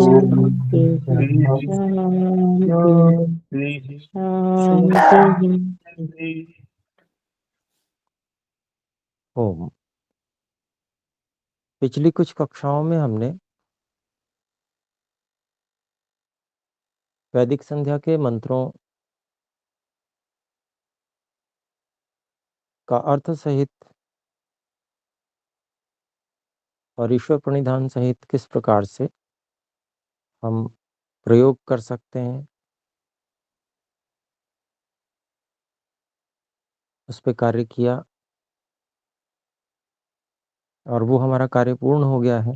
शांति शांति शांति। ओम। पिछली कुछ कक्षाओं में हमने वैदिक संध्या के मंत्रों का अर्थ सहित और ईश्वर प्रणिधान सहित किस प्रकार से हम प्रयोग कर सकते हैं उस पर कार्य किया और वो हमारा कार्य पूर्ण हो गया है।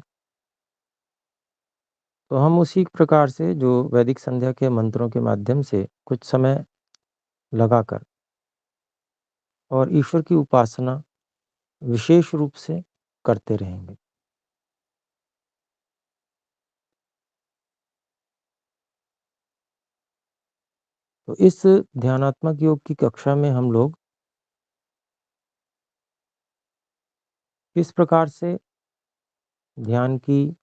तो हम उसी प्रकार से जो वैदिक संध्या के मंत्रों के माध्यम से कुछ समय लगाकर और ईश्वर की उपासना विशेष रूप से करते रहेंगे। तो इस ध्यानात्मक योग की कक्षा में हम लोग किस प्रकार से ध्यान की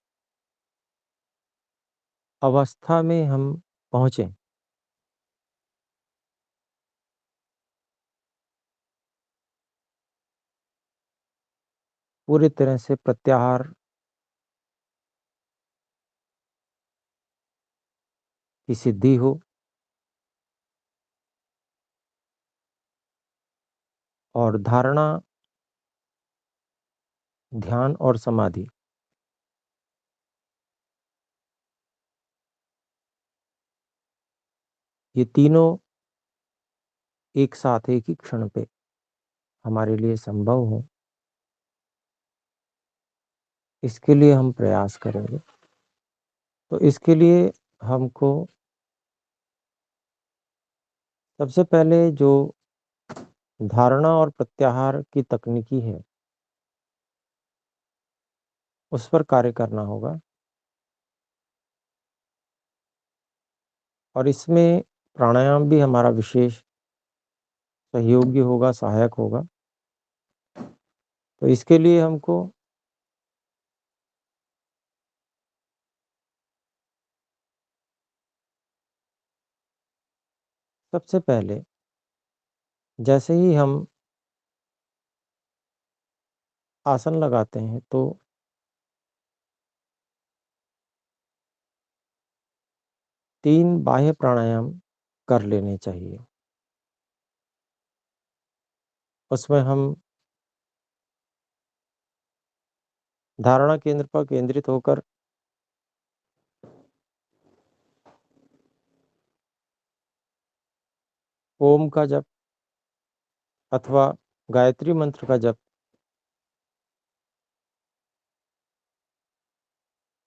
अवस्था में हम पहुंचे, पूरी तरह से प्रत्याहार की सिद्धि हो और धारणा, ध्यान और समाधि ये तीनों एक साथ एक ही क्षण पे हमारे लिए संभव हो, इसके लिए हम प्रयास करेंगे। तो इसके लिए हमको सबसे पहले जो धारणा और प्रत्याहार की तकनीकी है उस पर कार्य करना होगा और इसमें प्राणायाम भी हमारा विशेष सहयोगी होगा, सहायक होगा। तो इसके लिए हमको सबसे पहले जैसे ही हम आसन लगाते हैं तो तीन बाह्य प्राणायाम कर लेने चाहिए। उसमें हम धारणा केंद्र पर केंद्रित होकर ओम का जप अथवा गायत्री मंत्र का जप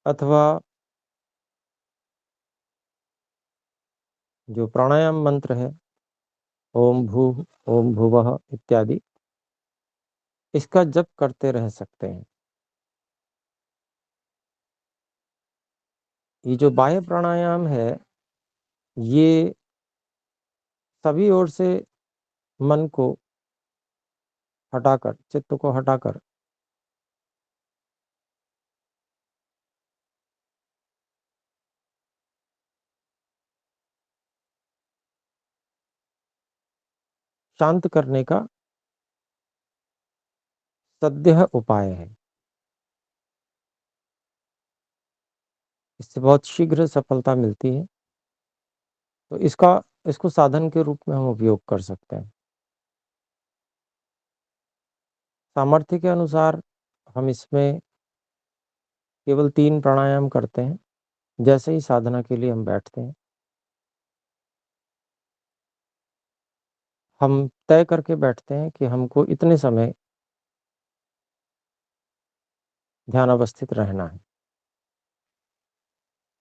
अथवा जो प्राणायाम मंत्र है ओम भूः ओम भुवः इत्यादि, इसका जप करते रह सकते हैं। ये जो बाह्य प्राणायाम है ये सभी ओर से मन को हटाकर, चित्त को हटाकर शांत करने का सद्य उपाय है। इससे बहुत शीघ्र सफलता मिलती है। तो इसको साधन के रूप में हम उपयोग कर सकते हैं। सामर्थ्य के अनुसार हम इसमें केवल 3 प्राणायाम करते हैं। जैसे ही साधना के लिए हम बैठते हैं हम तय करके बैठते हैं कि हमको इतने समय ध्यान अवस्थित रहना है।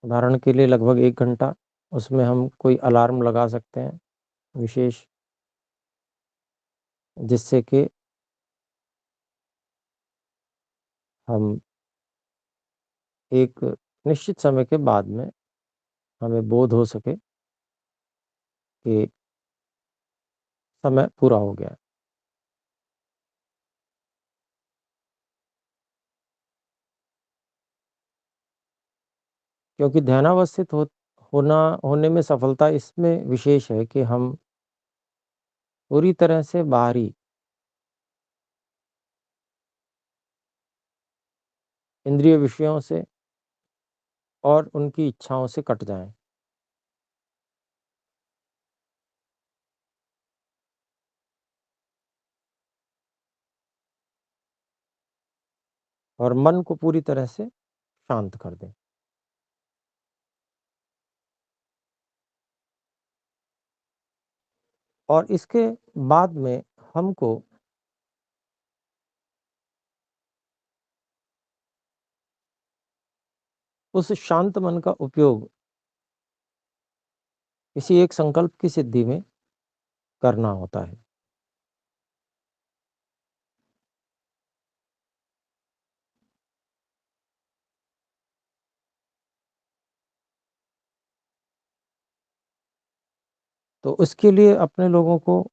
उदाहरण के लिए लगभग 1 घंटा, उसमें हम कोई अलार्म लगा सकते हैं विशेष, जिससे कि हम एक निश्चित समय के बाद में हमें बोध हो सके कि समय पूरा हो गया। क्योंकि ध्यानावस्थित होना होने में सफलता इसमें विशेष है कि हम पूरी तरह से बाहरी इंद्रिय विषयों से और उनकी इच्छाओं से कट जाएं और मन को पूरी तरह से शांत कर दें। और इसके बाद में हमको उस शांत मन का उपयोग किसी एक संकल्प की सिद्धि में करना होता है। तो उसके लिए अपने लोगों को,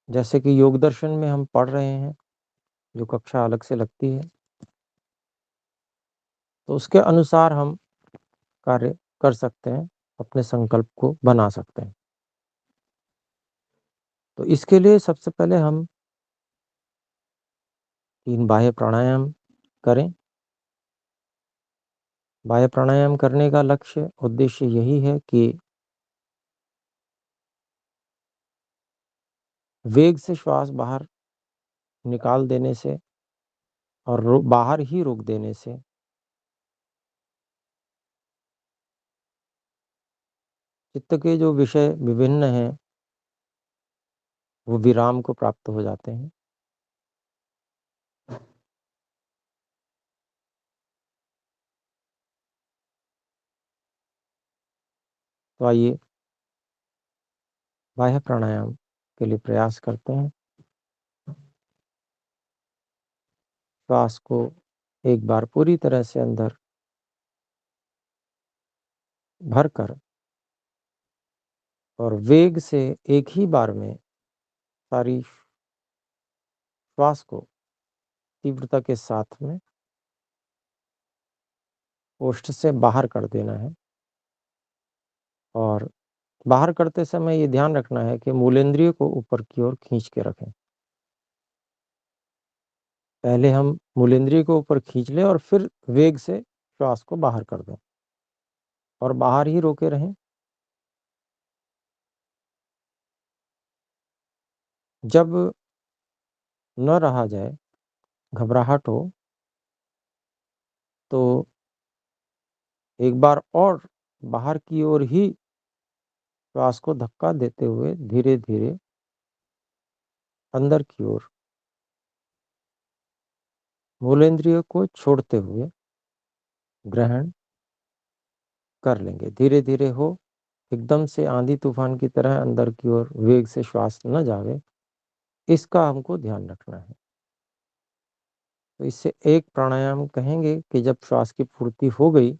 जैसे कि योग दर्शन में हम पढ़ रहे हैं, जो कक्षा अलग से लगती है, तो उसके अनुसार हम कार्य कर सकते हैं, अपने संकल्प को बना सकते हैं। तो इसके लिए सबसे पहले हम 3 बाह्य प्राणायाम करें। बाह्य प्राणायाम करने का लक्ष्य उद्देश्य यही है कि वेग से श्वास बाहर निकाल देने से और बाहर ही रोक देने से चित्त के जो विषय विभिन्न हैं, वो विराम को प्राप्त हो जाते हैं। तो आइए बाह्य प्राणायाम के लिए प्रयास करते हैं। श्वास को एक बार पूरी तरह से अंदर भरकर और वेग से एक ही बार में सारी श्वास को तीव्रता के साथ में ओष्ठ से बाहर कर देना है। और बाहर करते समय ये ध्यान रखना है कि मूलेंद्रिय को ऊपर की ओर खींच के रखें। पहले हम मूलेंद्रिय को ऊपर खींच लें और फिर वेग से श्वास को बाहर कर दें और बाहर ही रोके रहें। जब न रहा जाए, घबराहट हो, तो एक बार और बाहर की ओर ही श्वास को धक्का देते हुए धीरे धीरे अंदर की ओर मूलेंद्रिय को छोड़ते हुए ग्रहण कर लेंगे। धीरे धीरे हो, एकदम से आंधी तूफान की तरह अंदर की ओर वेग से श्वास न जावे, इसका हमको ध्यान रखना है। तो इससे एक प्राणायाम कहेंगे कि जब श्वास की पूर्ति हो गई,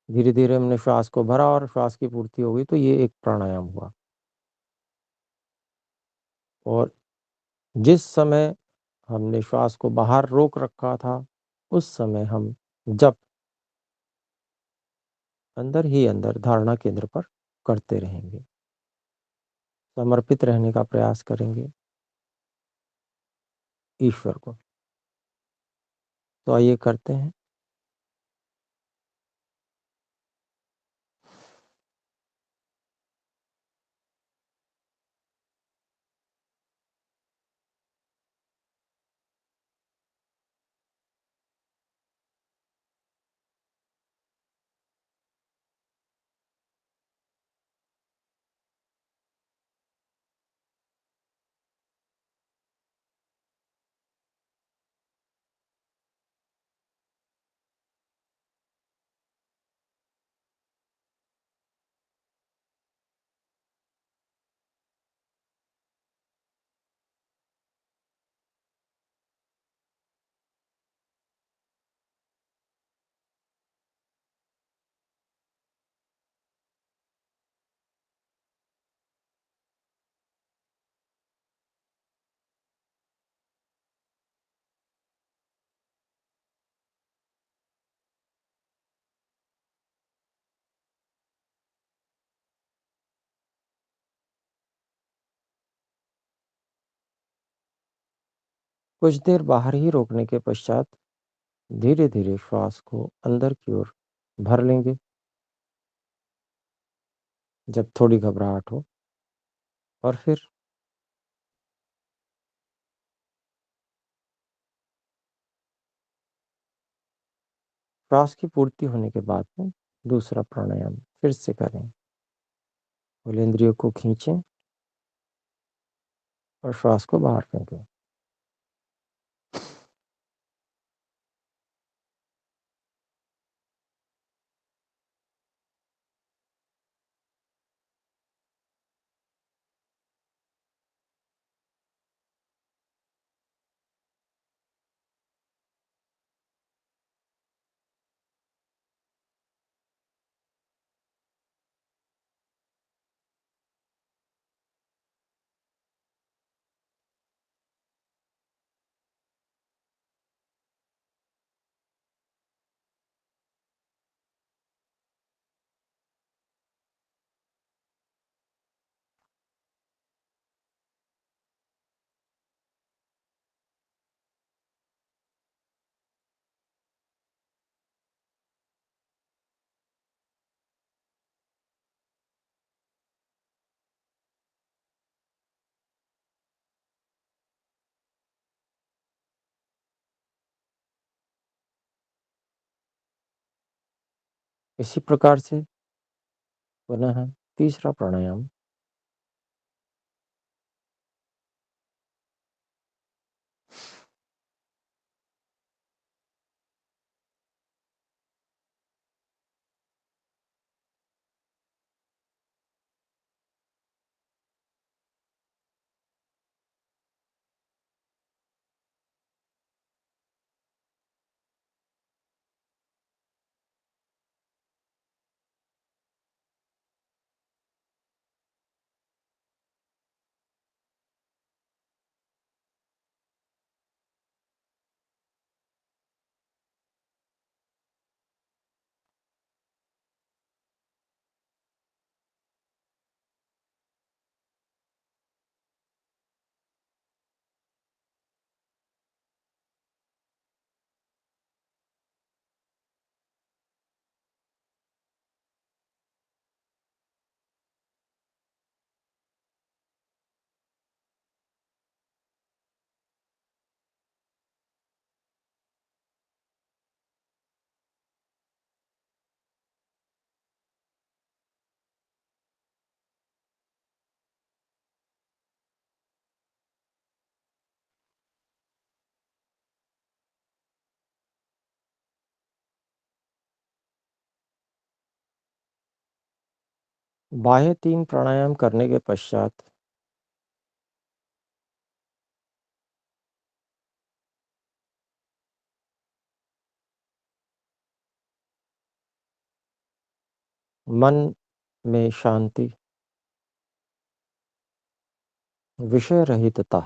धीरे धीरे हमने श्वास को भरा और श्वास की पूर्ति हो गई, तो ये एक प्राणायाम हुआ। और जिस समय हमने श्वास को बाहर रोक रखा था, उस समय हम जप अंदर ही अंदर धारणा केंद्र पर करते रहेंगे। समर्पित रहने का प्रयास करेंगे ईश्वर को। तो आइए करते हैं। कुछ देर बाहर ही रोकने के पश्चात धीरे-धीरे श्वास को अंदर की ओर भर लेंगे। जब थोड़ी घबराहट हो और फिर श्वास की पूर्ति होने के बाद में दूसरा प्राणायाम फिर से करें। फूलेंद्रियों को खींचें और श्वास को बाहर फेंकें। इसी प्रकार से पुनः तीसरा प्राणायाम। बाह्य 3 प्राणायाम करने के पश्चात मन में शांति, विषय रहितता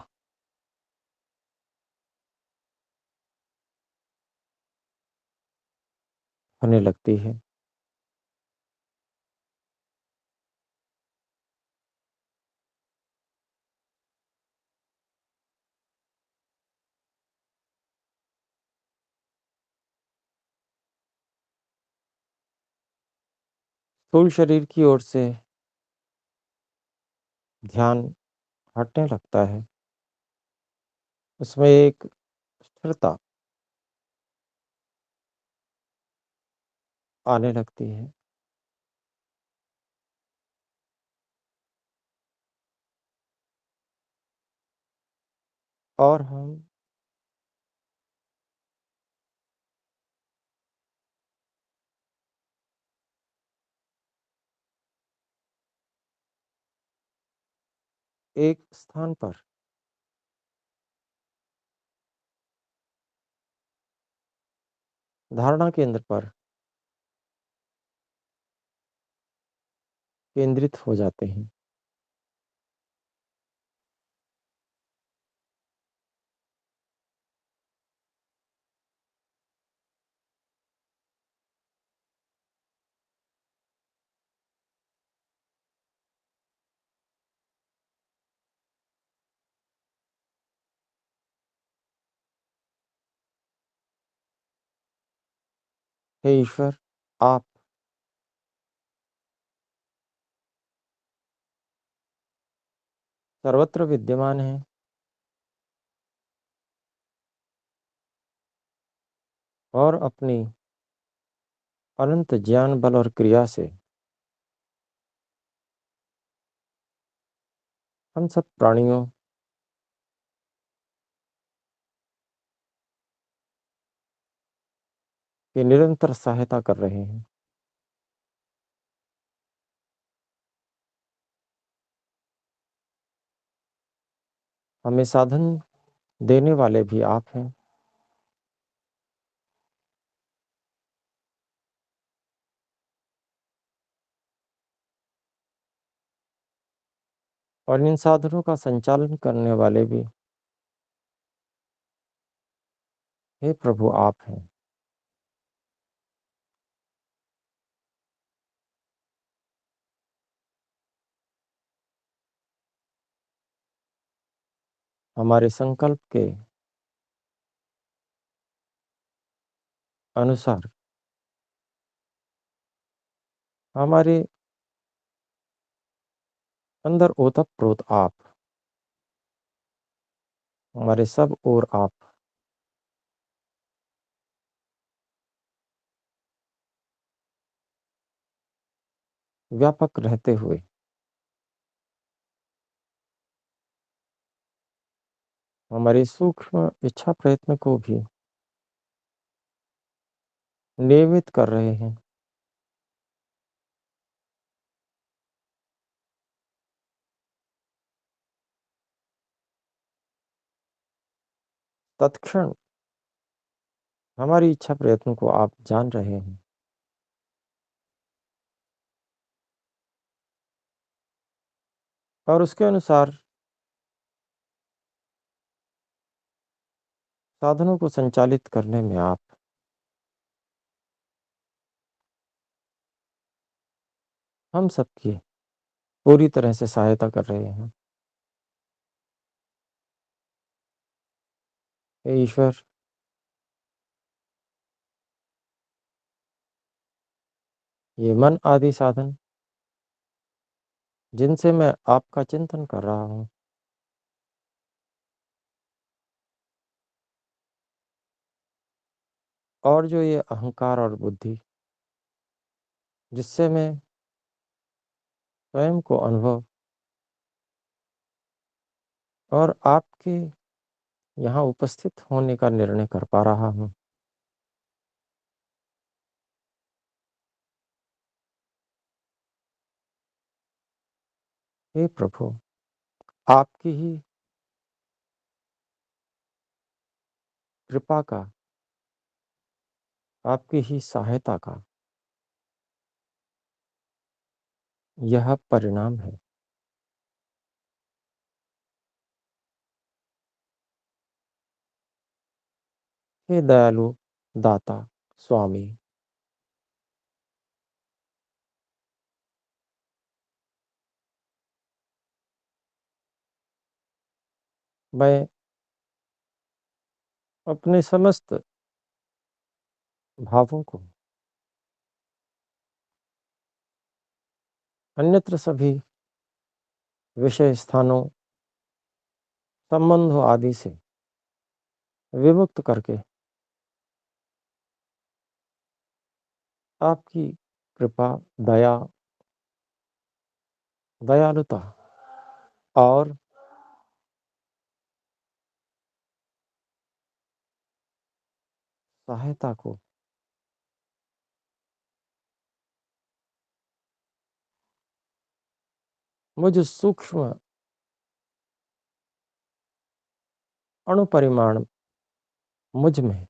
होने लगती है। स्थूल शरीर की ओर से ध्यान हटने लगता है। उसमें एक स्थिरता आने लगती है और हम एक स्थान पर धारणा केंद्र पर केंद्रित हो जाते हैं। हे ईश्वर, आप सर्वत्र विद्यमान हैं और अपनी अनंत ज्ञान, बल और क्रिया से हम सब प्राणियों की निरंतर सहायता कर रहे हैं। हमें साधन देने वाले भी आप हैं और इन साधनों का संचालन करने वाले भी, हे प्रभु, आप हैं। हमारे संकल्प के अनुसार हमारे अंदर ओतप्रोत आप, हमारे सब ओर आप व्यापक रहते हुए हमारे सूक्ष्म इच्छा प्रयत्न को भी नियमित कर रहे हैं। तत्क्षण हमारी इच्छा प्रयत्न को आप जान रहे हैं और उसके अनुसार साधनों को संचालित करने में आप हम सबकी पूरी तरह से सहायता कर रहे हैं। हे ईश्वर, ये मन आदि साधन जिनसे मैं आपका चिंतन कर रहा हूँ और जो ये अहंकार और बुद्धि जिससे मैं स्वयं को अनुभव और आपके यहाँ उपस्थित होने का निर्णय कर पा रहा हूँ, हे प्रभु, आपकी ही कृपा का, आपकी ही सहायता का यह परिणाम है। हे दयालु दाता स्वामी, मैं अपने समस्त भावों को अन्यत्र सभी विषय स्थानों, संबंधों आदि से विमुक्त करके आपकी कृपा, दया, दयालुता और सहायता को मुझ सूक्ष्म अणुपरिमाण मुझ में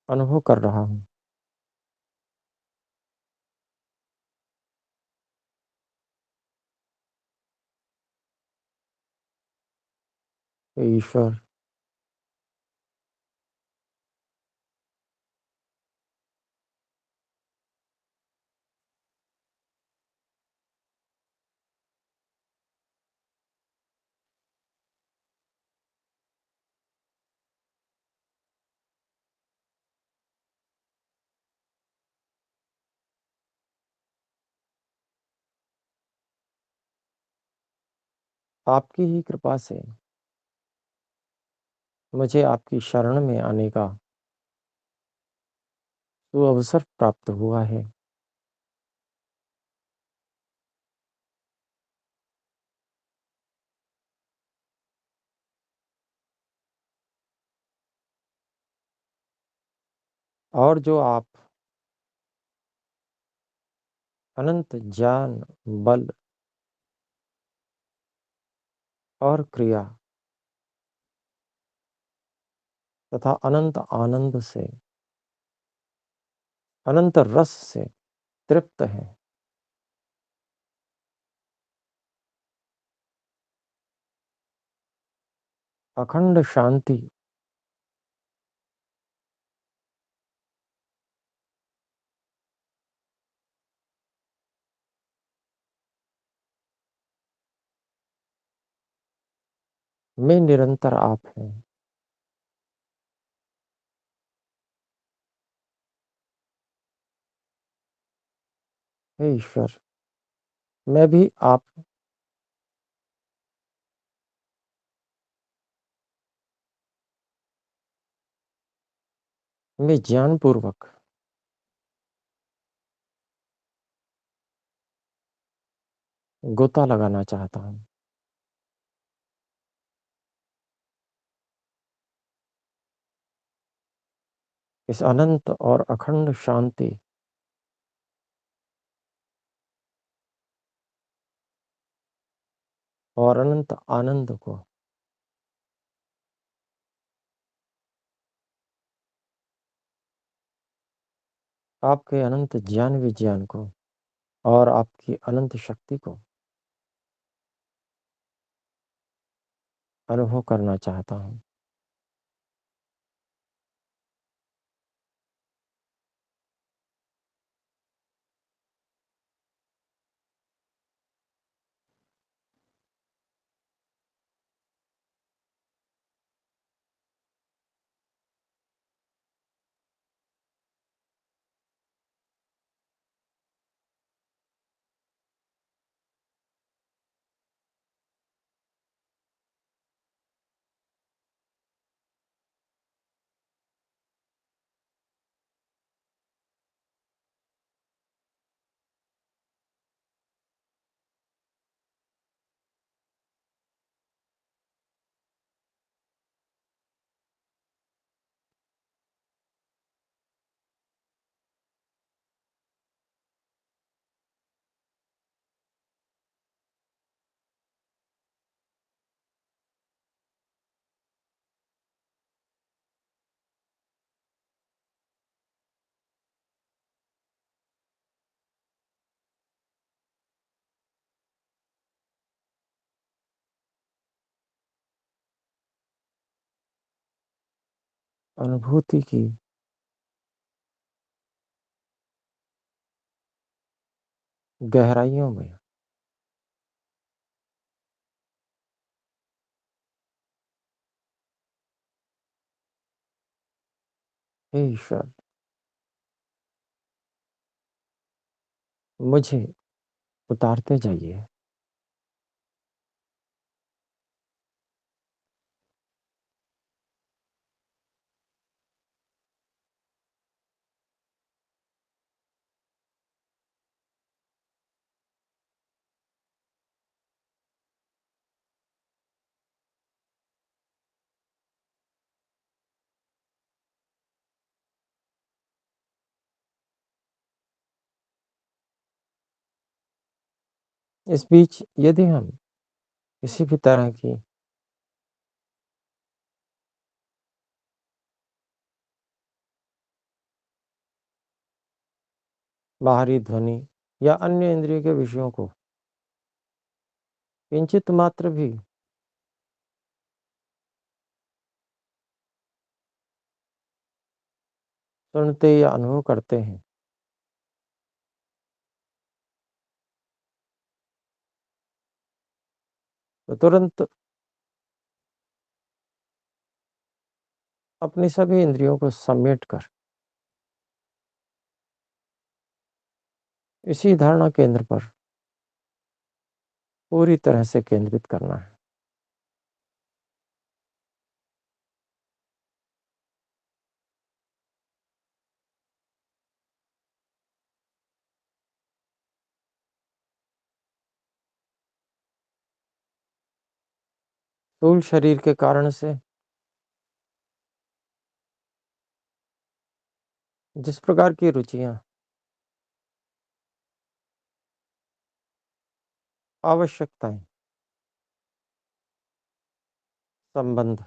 अनुभव कर रहा हूँ। हे ईश्वर, आपकी ही कृपा से मुझे आपकी शरण में आने का सुअवसर प्राप्त हुआ है। और जो आप अनंत ज्ञान, बल और क्रिया तथा अनंत आनंद से, अनंत रस से तृप्त हैं, अखंड शांति में निरंतर आप हैं। हे ईश्वर, मैं भी आप में ज्ञानपूर्वक गोता लगाना चाहता हूँ। इस अनंत और अखंड शांति और अनंत आनंद को आपके अनंत ज्ञान विज्ञान को और आपकी अनंत शक्ति को अनुभव करना चाहता हूँ। अनुभूति की गहराइयों में हे ईश्वर, मुझे उतारते जाइए। इस बीच यदि हम किसी भी तरह की बाहरी ध्वनि या अन्य इंद्रिय के विषयों को किंचित मात्र भी सुनते या अनुभव करते हैं, तो तुरंत अपनी सभी इंद्रियों को समेट कर इसी धारणा केंद्र पर पूरी तरह से केंद्रित करना है। स्थूल शरीर के कारण से जिस प्रकार की रुचियाँ, आवश्यकताएँ, संबंध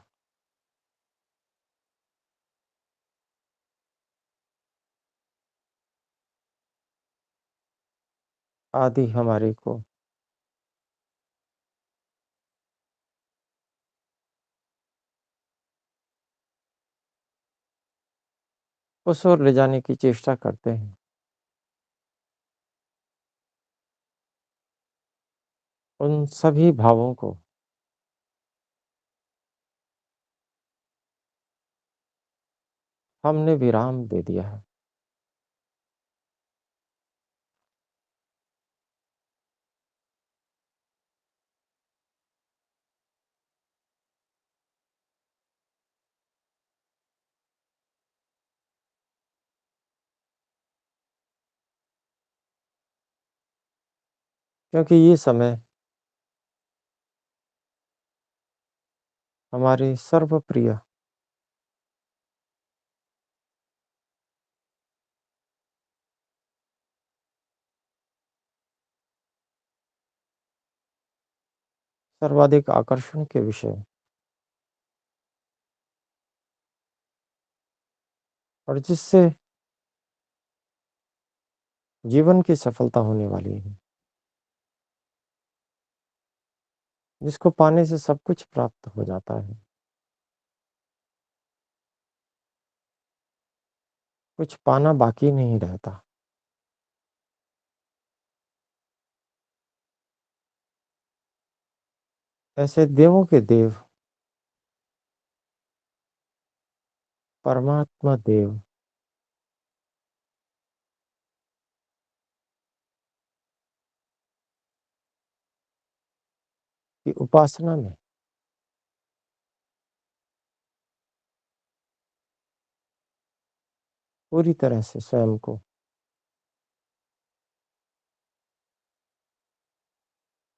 आदि हमारे को उस ओर ले जाने की चेष्टा करते हैं। उन सभी भावों को हमने विराम दे दिया है, क्योंकि ये समय हमारे सर्वप्रिय सर्वाधिक आकर्षण के विषय और जिससे जीवन की सफलता होने वाली है, जिसको पाने से सब कुछ प्राप्त हो जाता है, कुछ पाना बाकी नहीं रहता। ऐसे देवों के देव परमात्मा देव की उपासना में पूरी तरह से स्वयं को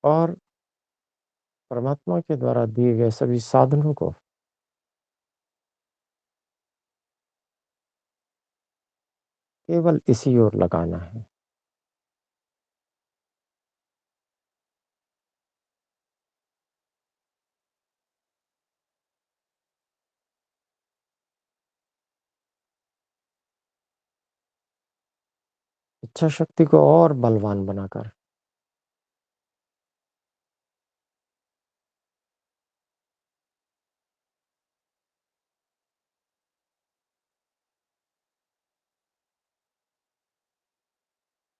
और परमात्मा के द्वारा दिए गए सभी साधनों को केवल इसी ओर लगाना है। इच्छा शक्ति को और बलवान बनाकर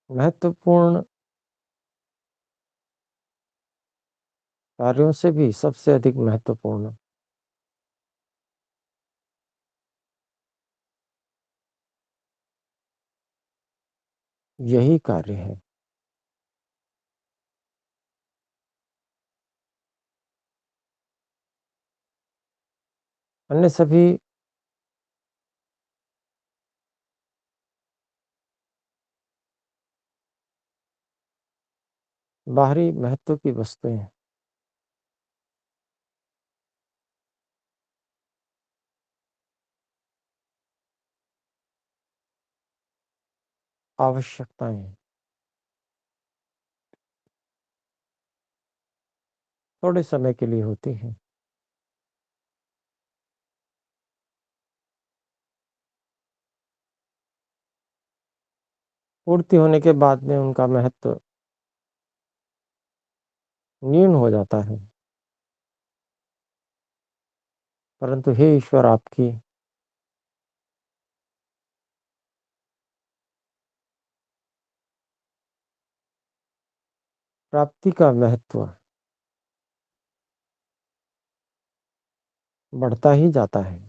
महत्वपूर्ण कार्यों से भी सबसे अधिक महत्वपूर्ण यही कार्य है। अन्य सभी बाहरी महत्व की वस्तुएं आवश्यकताएं थोड़े समय के लिए होती हैं, पूर्ति होने के बाद में उनका महत्व न्यून हो जाता है। परंतु हे ईश्वर, आपकी प्राप्ति का महत्व बढ़ता ही जाता है।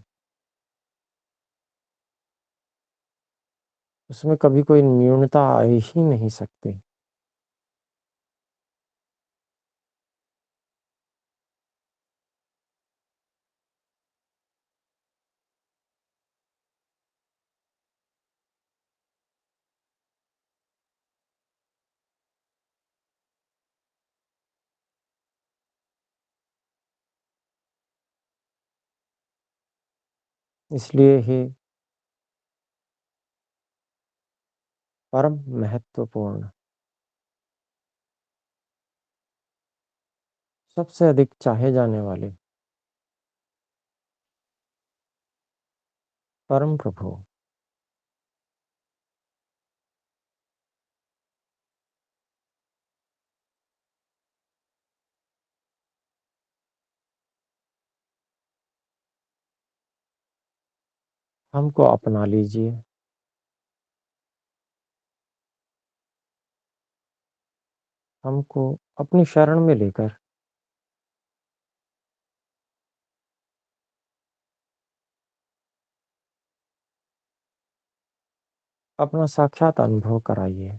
उसमें कभी कोई न्यूनता आ ही नहीं सकती। इसलिए हे परम महत्वपूर्ण, सबसे अधिक चाहे जाने वाले परम प्रभु, हमको अपना लीजिए, हमको अपनी शरण में लेकर अपना साक्षात अनुभव कराइए।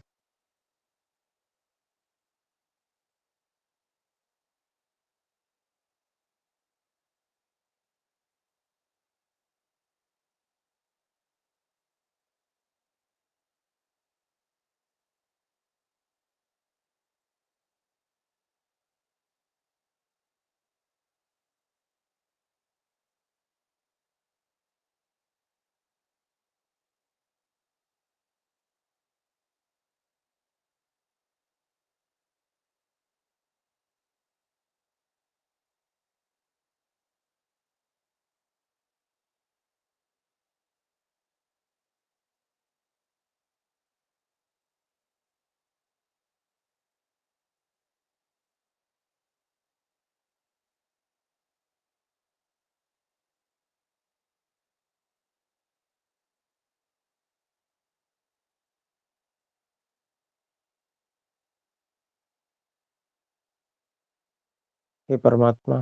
हे परमात्मा,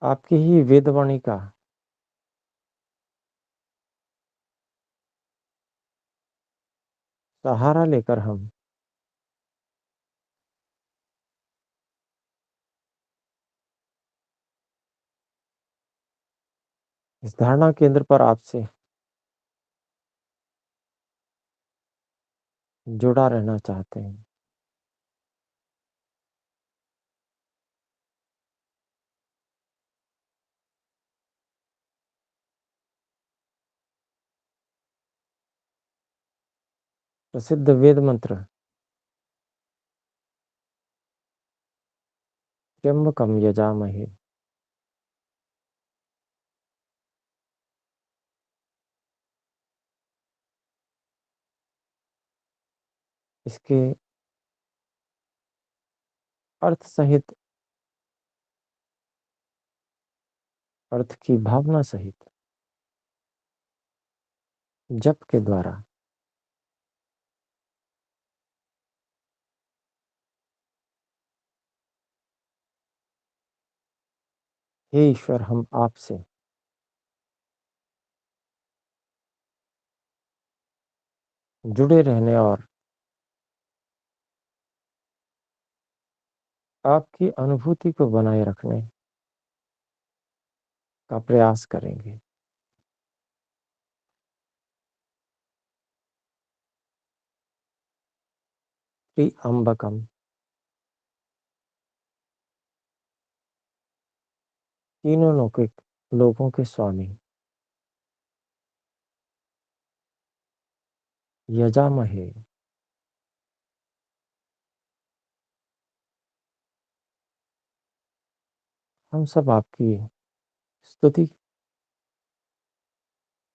आपकी ही वेदवाणी का सहारा लेकर हम इस धारणा केंद्र पर आपसे जुड़ा रहना चाहते हैं। प्रसिद्ध वेद मंत्र त्र्यंबकम यजामहे, इसके अर्थ सहित, अर्थ की भावना सहित जप के द्वारा हे ईश्वर, हम आपसे जुड़े रहने और आपकी अनुभूति को बनाए रखने का प्रयास करेंगे। श्री अम्बकम, तीनों लोगों के स्वामी, यजामहे, हम सब आपकी स्तुति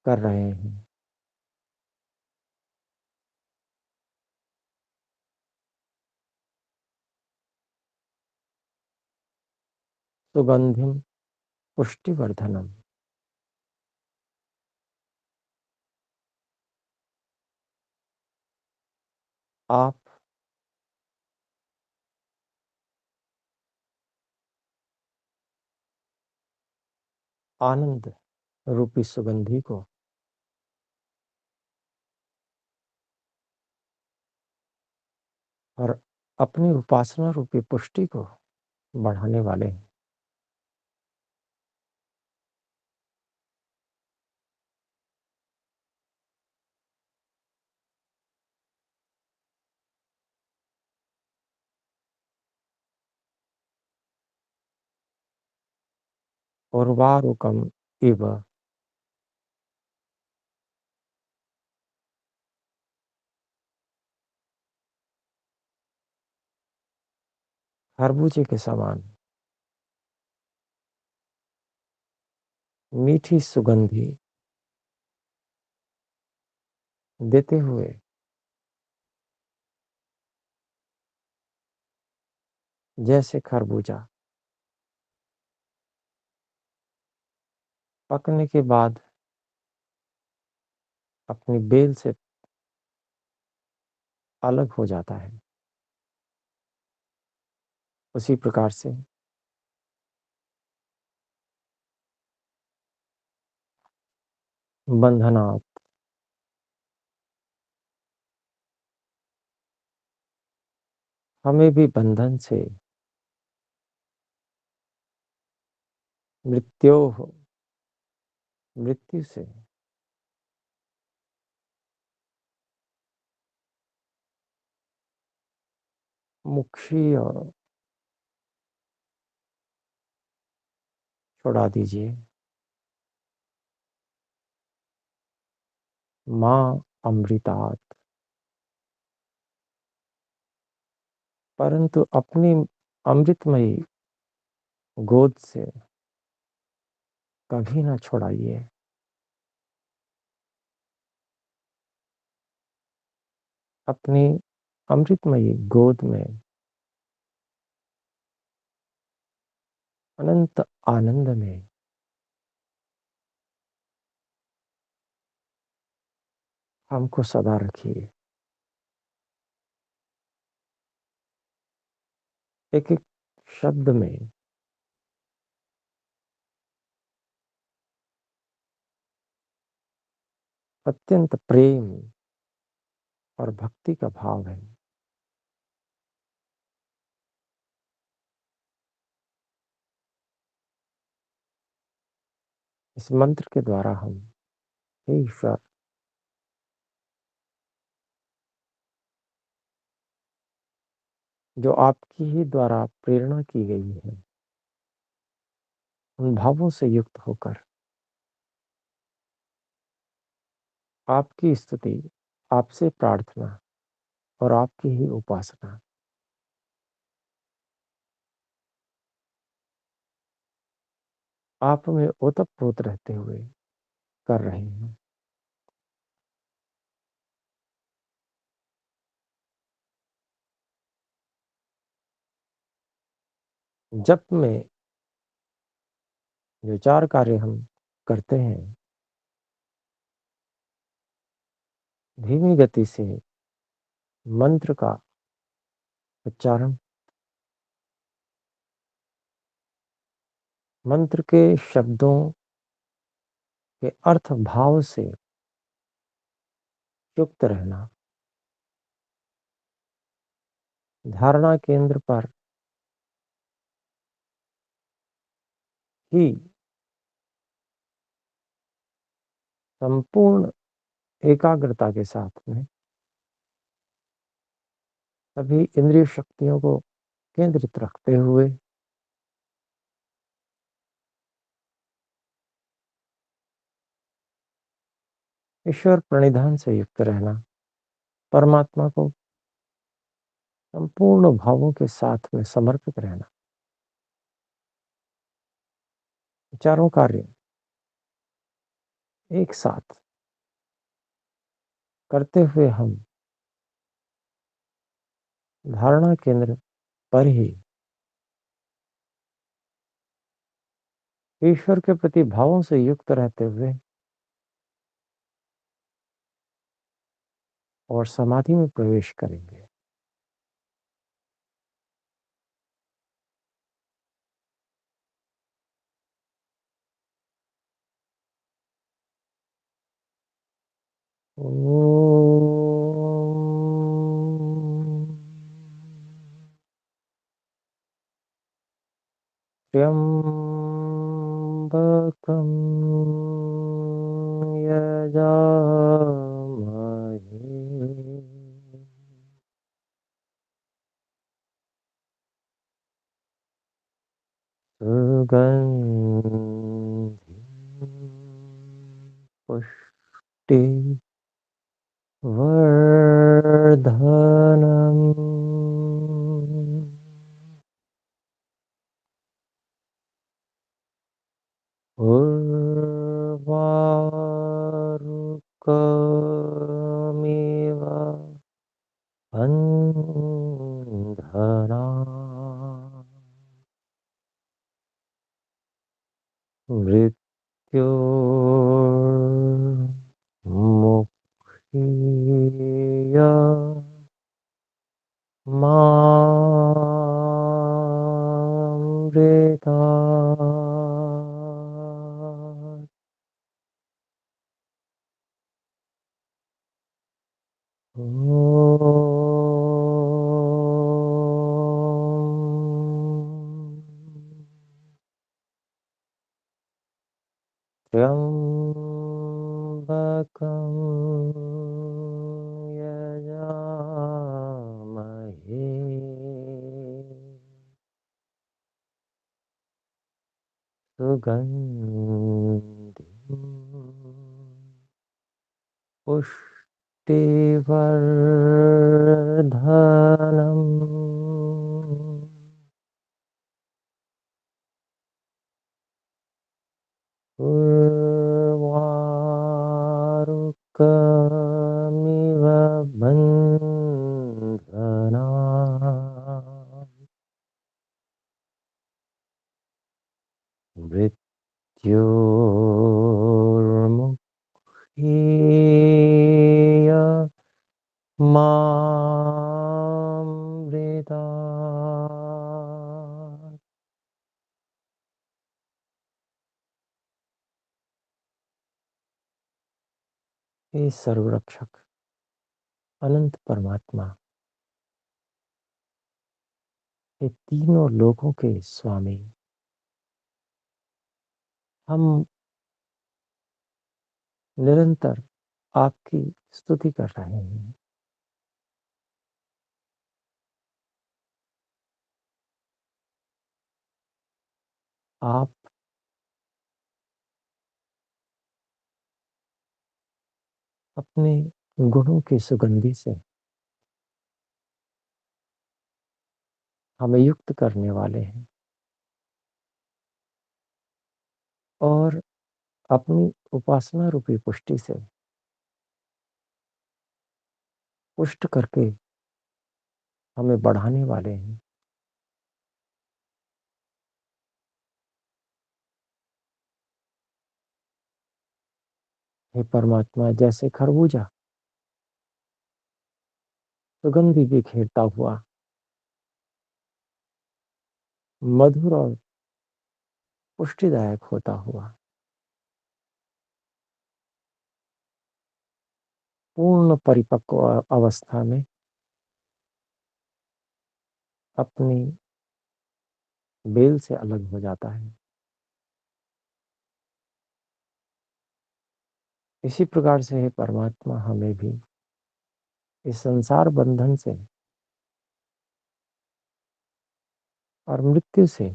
कर रहे हैं। सुगंधिम पुष्टिवर्धनम, आप आनंद रूपी सुगंधि को और अपनी उपासना रूपी पुष्टि को बढ़ाने वाले हैं। उर्वारुकम् इव। खरबूजे के समान मीठी सुगंधी देते हुए जैसे खरबूजा पकने के बाद अपनी बेल से अलग हो जाता है, उसी प्रकार से बंधनात् हमें भी बंधन से, मृत्योः मृत्यु से, मुक्षीय छुड़ा दीजिए। माँ अमृतात्, परंतु अपनी अमृतमयी गोद से कभी ना छुड़ाइए। अपनी अमृतमयी गोद में अनंत आनंद में हमको सदा रखिए। एक एक शब्द में अत्यंत प्रेम और भक्ति का भाव है। इस मंत्र के द्वारा हम, हे ईश्वर, जो आपकी ही द्वारा प्रेरणा की गई है, उन भावों से युक्त होकर आपकी स्तुति, आपसे प्रार्थना और आपकी ही उपासना आप में ओतप्रोत रहते हुए कर रहे हैं। जप में जो 4 कार्य हम करते हैं, धीमी गति से मंत्र का उच्चारण, मंत्र के शब्दों के अर्थ भाव से युक्त रहना, धारणा केंद्र पर ही संपूर्ण एकाग्रता के साथ में सभी इंद्रिय शक्तियों को केंद्रित रखते हुए ईश्वर प्रणिधान से युक्त रहना, परमात्मा को संपूर्ण भावों के साथ में समर्पित रहना। चारों कार्य एक साथ करते हुए हम धारणा केंद्र पर ही ईश्वर के प्रति भावों से युक्त रहते हुए और समाधि में प्रवेश करेंगे। ओम त्र्यंबकं यजामहे सुगन्धिं त्र्यम्बकं यजामहे सुगन्धिं पुष्टिवर्धनम् उर्वारुकमिव बन्धनान् मृत्योर्मुक्षीय मामृतात्। हे सर्वरक्षक अनंत परमात्मा, ये तीनों लोकों के स्वामी, हम निरंतर आपकी स्तुति कर रहे हैं। आप अपने गुणों की सुगंधि से हमें युक्त करने वाले हैं और अपनी उपासना रूपी पुष्टि से पुष्ट करके हमें बढ़ाने वाले हैं। हे परमात्मा, जैसे खरबूजा सुगंधि बिखेरता हुआ मधुर और पुष्टिदायक होता हुआ पूर्ण परिपक्व अवस्था में अपनी बेल से अलग हो जाता है, इसी प्रकार से हे परमात्मा, हमें भी इस संसार बंधन से और मृत्यु से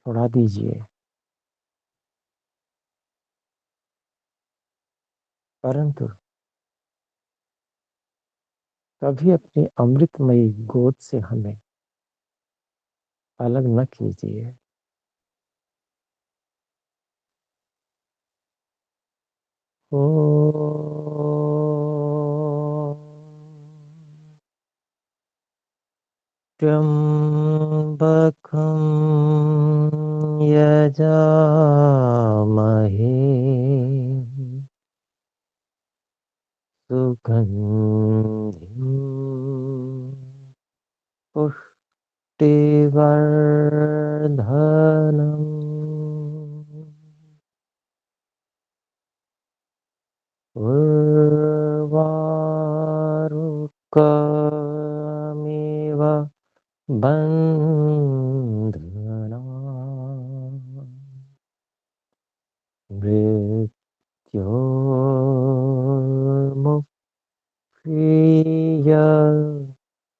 छुड़ा दीजिए। परंतु कभी अपनी अमृतमयी गोद से हमें अलग न कीजिए। ओ त्र्यंबकं यजामहे सुगन्धिं पुष्टिवर्धनम् उर्वारुकमिव बन्धनान् मृत्योर्मुक्षीय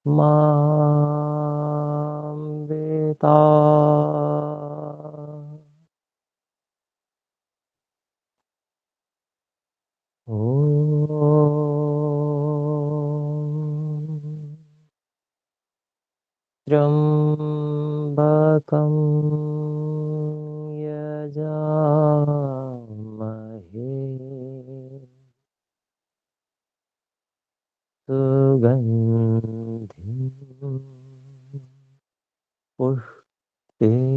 मामृतात्। ॐ त्र्यम्बकं यजामहे सुगन्धिं पुष्टिवर्धनम्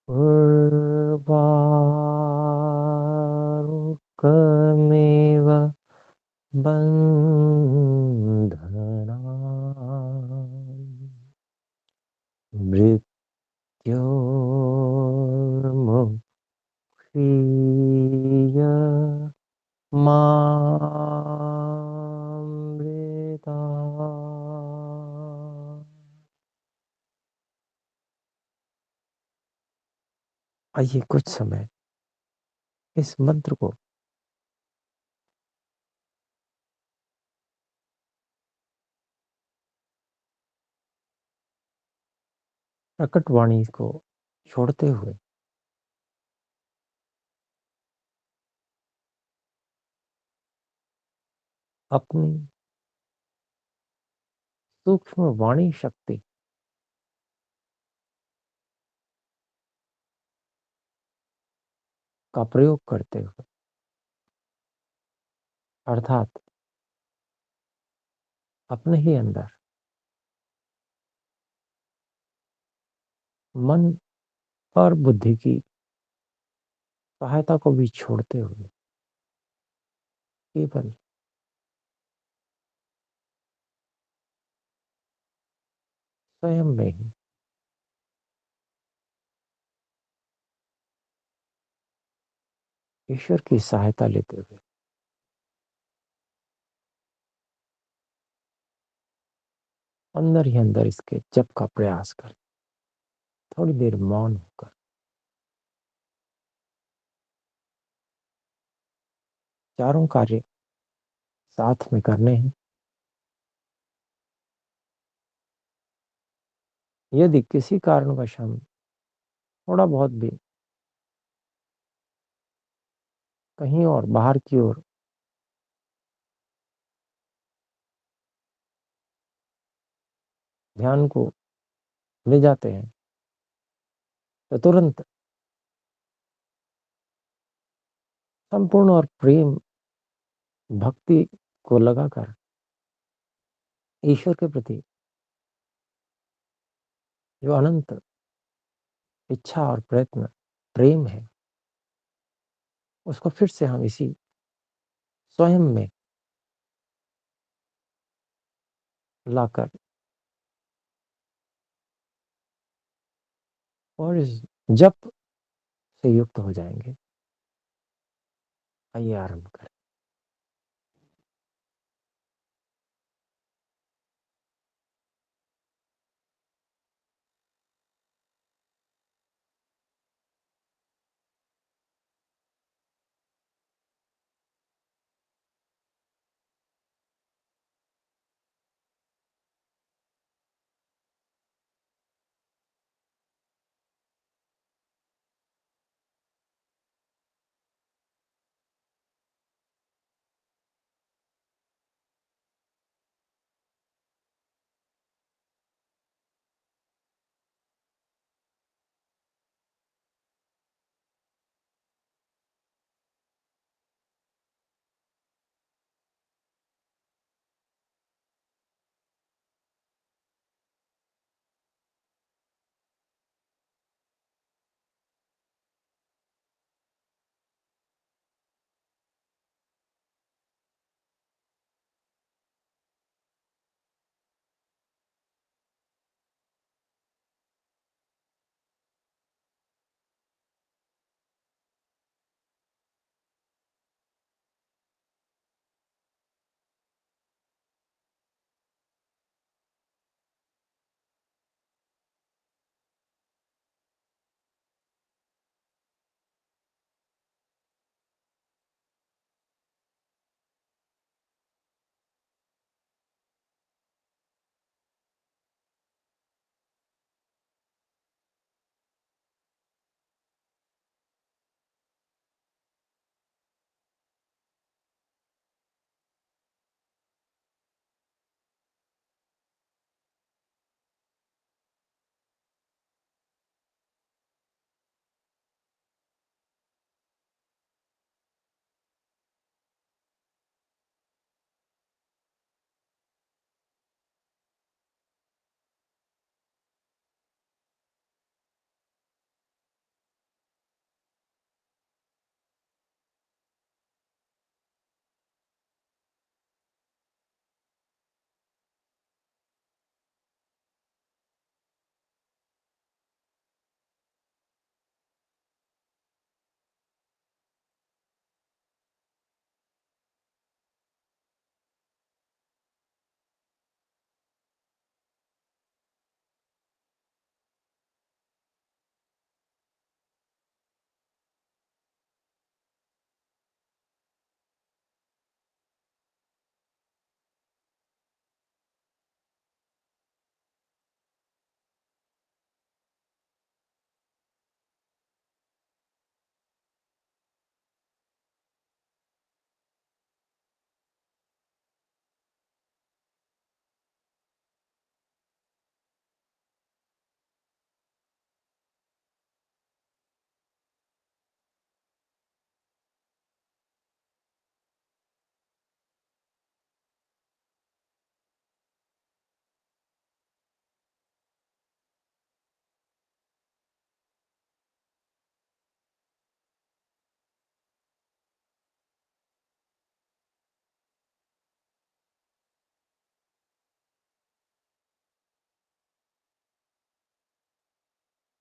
उर्वारुकमिव बन्धनान् मृत्योर्मुक्षीय मामृतात्। आइए कुछ समय इस मंत्र को प्रकट वाणी को छोड़ते हुए अपनी सूक्ष्म वाणी शक्ति का प्रयोग करते हुए, अर्थात अपने ही अंदर मन और बुद्धि की सहायता को भी छोड़ते हुए केवल स्वयं में ही ईश्वर की सहायता लेते हुए अंदर ही अंदर इसके जप का प्रयास करें। थोड़ी देर मौन होकर चारों कार्य साथ में करने हैं। यदि किसी कारणवश हम थोड़ा बहुत भी कहीं और बाहर की ओर ध्यान को ले जाते हैं तो तुरंत संपूर्ण और प्रेम भक्ति को लगाकर ईश्वर के प्रति जो अनंत इच्छा और प्रयत्न प्रेम है, उसको फिर से हम इसी स्वयं में लाकर और इस जप से युक्त हो जाएंगे। आइए आरंभ करें।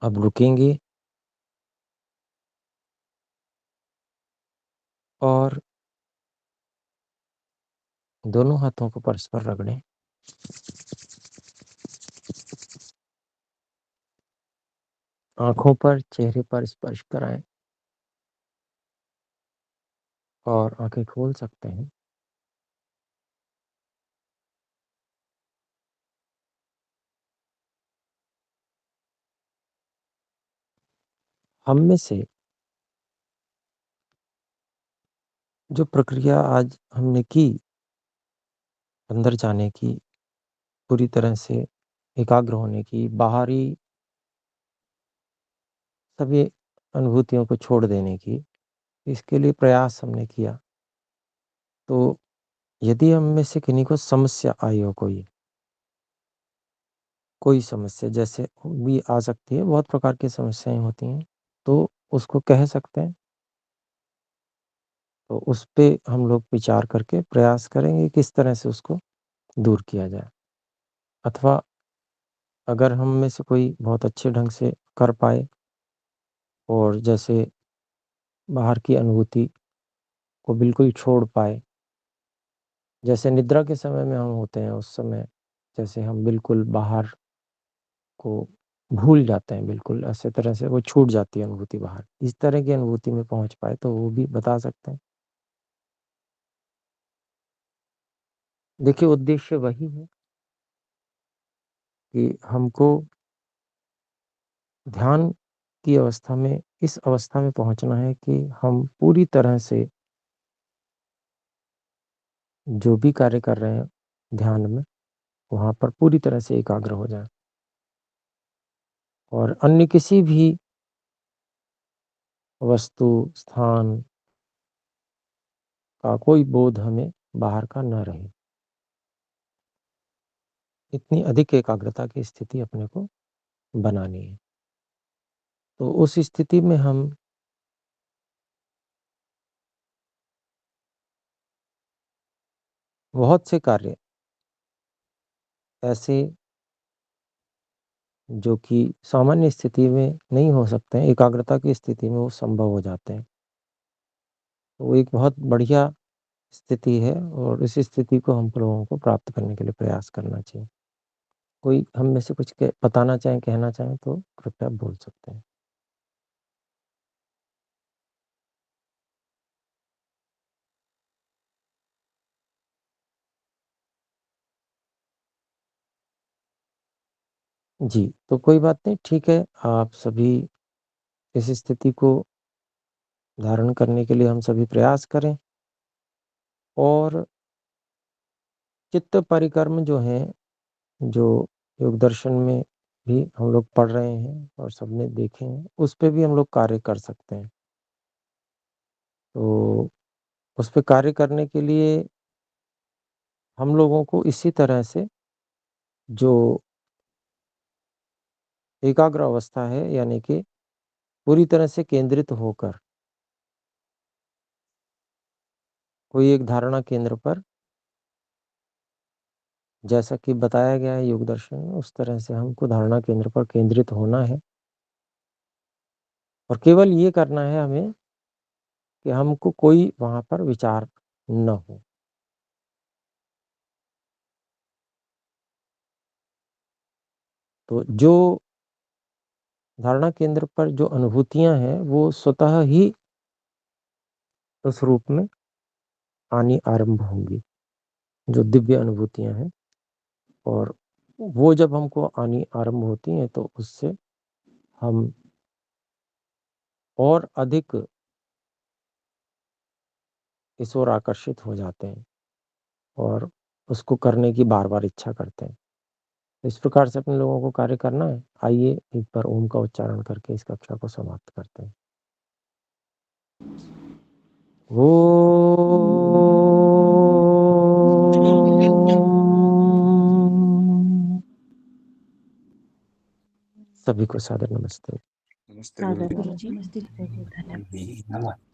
अब रुकेंगे और दोनों हाथों को परस्पर रगड़ें। आँखों पर, चेहरे पर स्पर्श कराएँ और आँखें खोल सकते हैं। हम में से जो प्रक्रिया आज हमने की, अंदर जाने की, पूरी तरह से एकाग्र होने की, बाहरी सभी अनुभूतियों को छोड़ देने की, इसके लिए प्रयास हमने किया। तो यदि हम में से किन्हीं को समस्या आई हो कोई समस्या जैसे भी आ सकती है, बहुत प्रकार की समस्याएँ होती हैं, तो उसको कह सकते हैं। तो उस पे हम लोग विचार करके प्रयास करेंगे किस तरह से उसको दूर किया जाए। अथवा अगर हम में से कोई बहुत अच्छे ढंग से कर पाए और जैसे बाहर की अनुभूति को बिल्कुल छोड़ पाए, जैसे निद्रा के समय में हम होते हैं, उस समय जैसे हम बिल्कुल बाहर को भूल जाते हैं, बिल्कुल ऐसे तरह से वो छूट जाती है अनुभूति बाहर। इस तरह की अनुभूति में पहुँच पाए तो वो भी बता सकते हैं। देखिए उद्देश्य वही है कि हमको ध्यान की अवस्था में इस अवस्था में पहुँचना है कि हम पूरी तरह से जो भी कार्य कर रहे हैं ध्यान में, वहाँ पर पूरी तरह से एकाग्र हो जाएँ और अन्य किसी भी वस्तु, स्थान का कोई बोध हमें बाहर का ना रहे। इतनी अधिक एकाग्रता की स्थिति अपने को बनानी है। तो उस स्थिति में हम बहुत से कार्य ऐसे जो कि सामान्य स्थिति में नहीं हो सकते हैं, एकाग्रता की स्थिति में वो संभव हो जाते हैं। तो वो एक बहुत बढ़िया स्थिति है और इस स्थिति को हम लोगों को प्राप्त करने के लिए प्रयास करना चाहिए। कोई हम में से कुछ बताना चाहें, कहना चाहें तो कृपया बोल सकते हैं। जी, तो कोई बात नहीं, ठीक है, आप सभी इस स्थिति को धारण करने के लिए हम सभी प्रयास करें और चित्त परिक्रम जो हैं, जो योग दर्शन में भी हम लोग पढ़ रहे हैं और सबने देखे हैं, उस पे भी हम लोग कार्य कर सकते हैं। तो उस पे कार्य करने के लिए हम लोगों को इसी तरह से जो एकाग्र अवस्था है यानी कि पूरी तरह से केंद्रित होकर कोई एक धारणा केंद्र पर जैसा कि बताया गया है योग दर्शन में, उस तरह से हमको धारणा केंद्र पर केंद्रित होना है और केवल ये करना है हमें कि हमको कोई वहाँ पर विचार न हो। तो जो धारणा केंद्र पर जो अनुभूतियाँ हैं, वो स्वतः ही उस रूप में आनी आरंभ होंगी, जो दिव्य अनुभूतियाँ हैं और वो जब हमको आनी आरंभ होती हैं, तो उससे हम और अधिक इस ओर आकर्षित हो जाते हैं और उसको करने की बार-बार इच्छा करते हैं। तो इस प्रकार से अपने लोगों को कार्य करना है। आइए एक बार ओम का उच्चारण करके इस कक्षा को समाप्त करते हैं। ओम। सभी को सादर नमस्ते। नमस्ते गुरु सादर जी। गुरुजी। धन्यवाद।